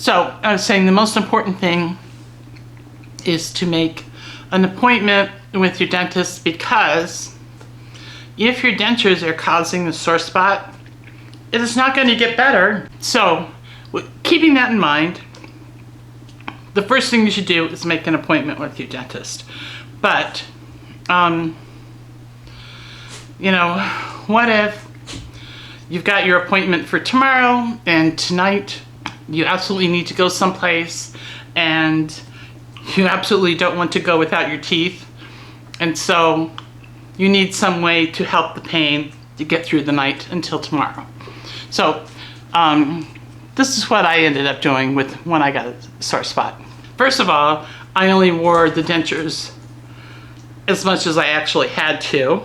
So I was saying the most important thing is to make an appointment with your dentist, because if your dentures are causing the sore spot, it is not going to get better. So keeping that in mind, the first thing you should do is make an appointment with your dentist. But, you know, what if you've got your appointment for tomorrow and tonight you absolutely need to go someplace and you absolutely don't want to go without your teeth, and so you need some way to help the pain to get through the night until tomorrow. So this is what I ended up doing when I got a sore spot. First of all, I only wore the dentures as much as I actually had to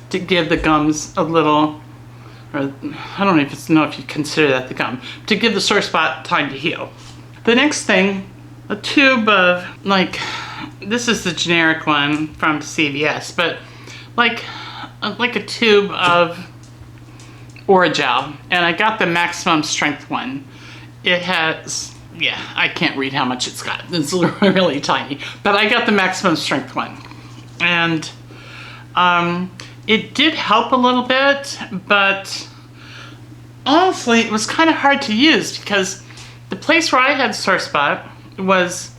give the gums a little, or I don't even know if you consider that the gum, to give the sore spot time to heal. The next thing, a tube of, like, this is the generic one from CVS, but like a tube of Orajel, and I got the maximum strength one. It has, yeah, I can't read how much it's got. It's really tiny, but I got the maximum strength one. And it did help a little bit, but honestly, it was kind of hard to use because the place where I had sore spot was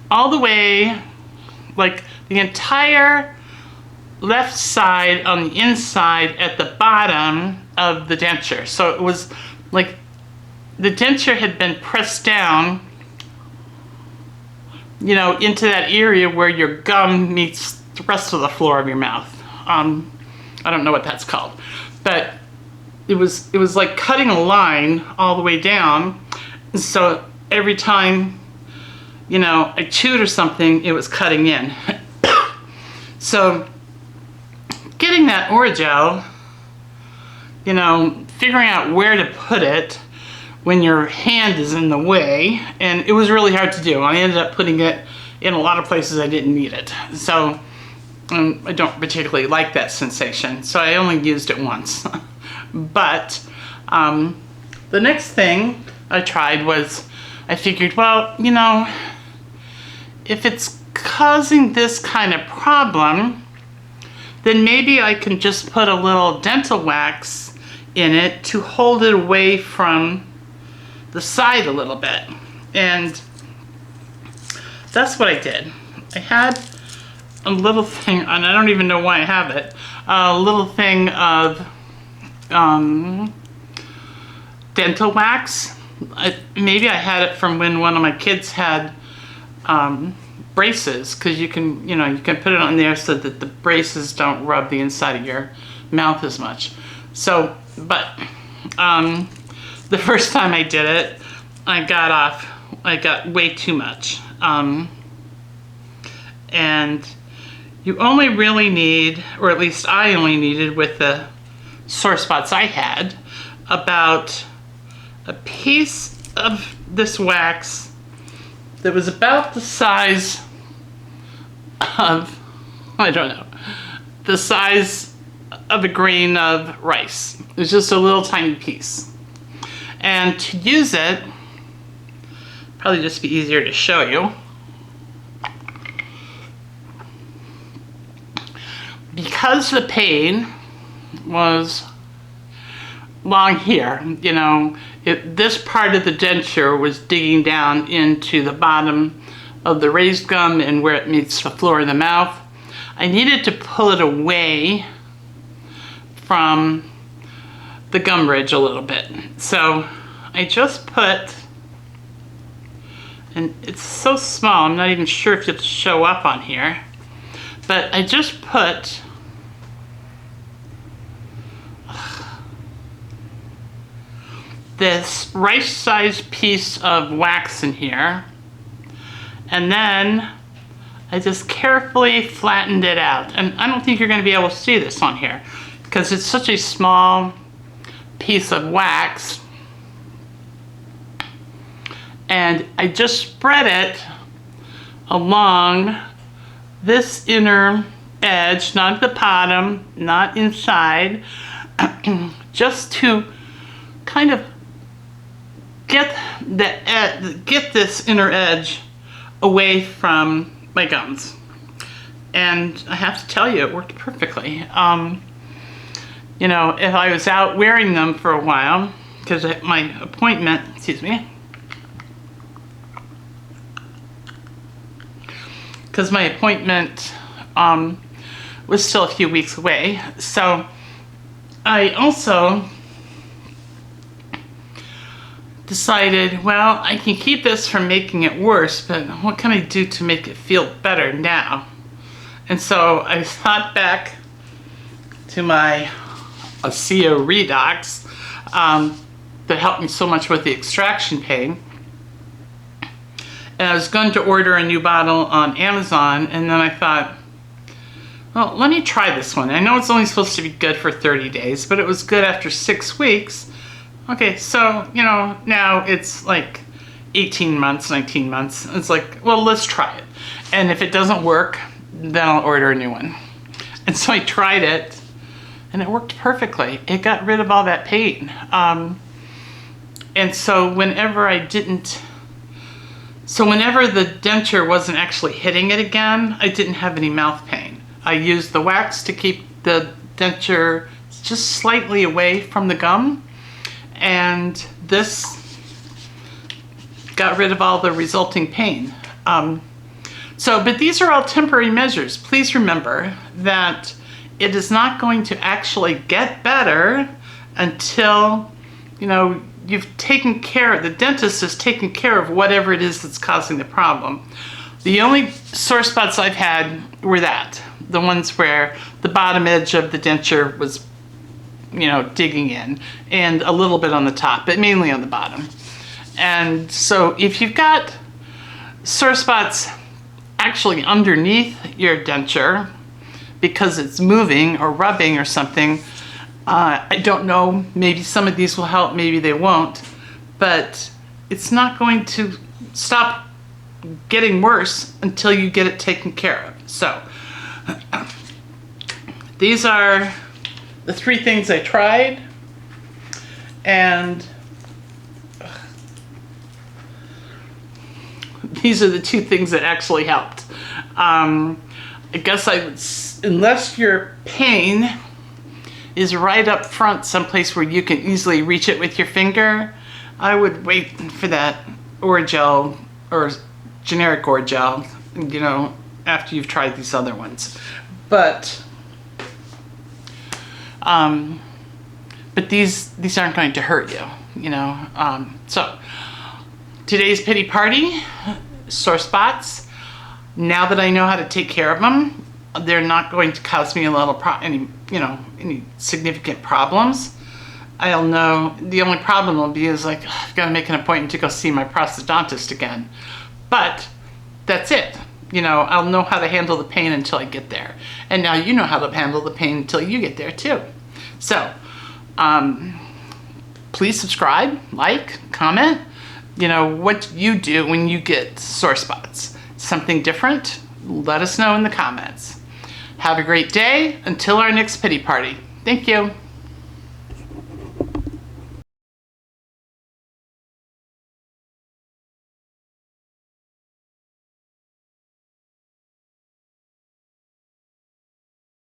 all the way, like the entire left side on the inside at the bottom of the denture. So it was like the denture had been pressed down, you know, into that area where your gum meets the rest of the floor of your mouth. I don't know what that's called, but it was like cutting a line all the way down. So every time, you know, I chewed or something, it was cutting in. So getting that Orajel, you know, figuring out where to put it when your hand is in the way, and it was really hard to do. I ended up putting it in a lot of places I didn't need it. So I don't particularly like that sensation, so I only used it once. But the next thing I tried was, I figured, well, you know, if it's causing this kind of problem, then maybe I can just put a little dental wax in it to hold it away from the side a little bit. And that's what I did. I had a little thing, and I don't even know why I have it, a little thing of dental wax. Maybe I had it from when one of my kids had braces, because you can, you know, you can put it on there so that the braces don't rub the inside of your mouth as much. So, but the first time I did it, I got way too much. And you only really need, or at least I only needed with the sore spots I had, about a piece of this wax that was about the size of, I don't know, the size of a grain of rice. It was just a little tiny piece. And to use it, probably just be easier to show you. Because the pain was long here, you know, this part of the denture was digging down into the bottom of the raised gum and where it meets the floor of the mouth. I needed to pull it away from the gum ridge a little bit. So I just put, and it's so small, I'm not even sure if it'll show up on here, but I just put this rice-sized piece of wax in here, and then I just carefully flattened it out. And I don't think you're going to be able to see this on here because it's such a small piece of wax. And I just spread it along this inner edge, not the bottom, not inside, just to kind of get get this inner edge away from my gums. And I have to tell you, it worked perfectly. You know, if I was out wearing them for a while, because my appointment, excuse me, because my appointment was still a few weeks away. So I also decided, well, I can keep this from making it worse, but what can I do to make it feel better now? And so I thought back to my REDOX that helped me so much with the extraction pain. And I was going to order a new bottle on Amazon, and then I thought, well, let me try this one. I know it's only supposed to be good for 30 days, but it was good after 6 weeks. Okay, so, you know, now it's like 18 months, 19 months. It's like, well, let's try it. And if it doesn't work, then I'll order a new one. And so I tried it, and it worked perfectly. It got rid of all that pain. And so whenever whenever the denture wasn't actually hitting it again, I didn't have any mouth pain. I used the wax to keep the denture just slightly away from the gum, and this got rid of all the resulting pain. But these are all temporary measures. Please remember that it is not going to actually get better until, you know, you've taken care, the dentist has taken care of whatever it is that's causing the problem. The only sore spots I've had were the ones where the bottom edge of the denture was, you know, digging in, and a little bit on the top, but mainly on the bottom. And so if you've got sore spots actually underneath your denture because it's moving or rubbing or something, I don't know, maybe some of these will help, maybe they won't, but it's not going to stop getting worse until you get it taken care of. So these are the 3 things I tried, and these are the 2 things that actually helped. I guess I would, unless your pain is right up front, someplace where you can easily reach it with your finger, I would wait for that Orajel or generic Orajel, you know, after you've tried these other ones. But these aren't going to hurt you, you know. So today's pity party, sore spots. Now that I know how to take care of them, they're not going to cause me any significant problems. I'll know the only problem will be is like, I've got to make an appointment to go see my prosthodontist again. But that's it. You know, I'll know how to handle the pain until I get there. And now you know how to handle the pain until you get there too. So, please subscribe, like, comment. You know, what you do when you get sore spots. Something different? Let us know in the comments. Have a great day until our next pity party. Thank you.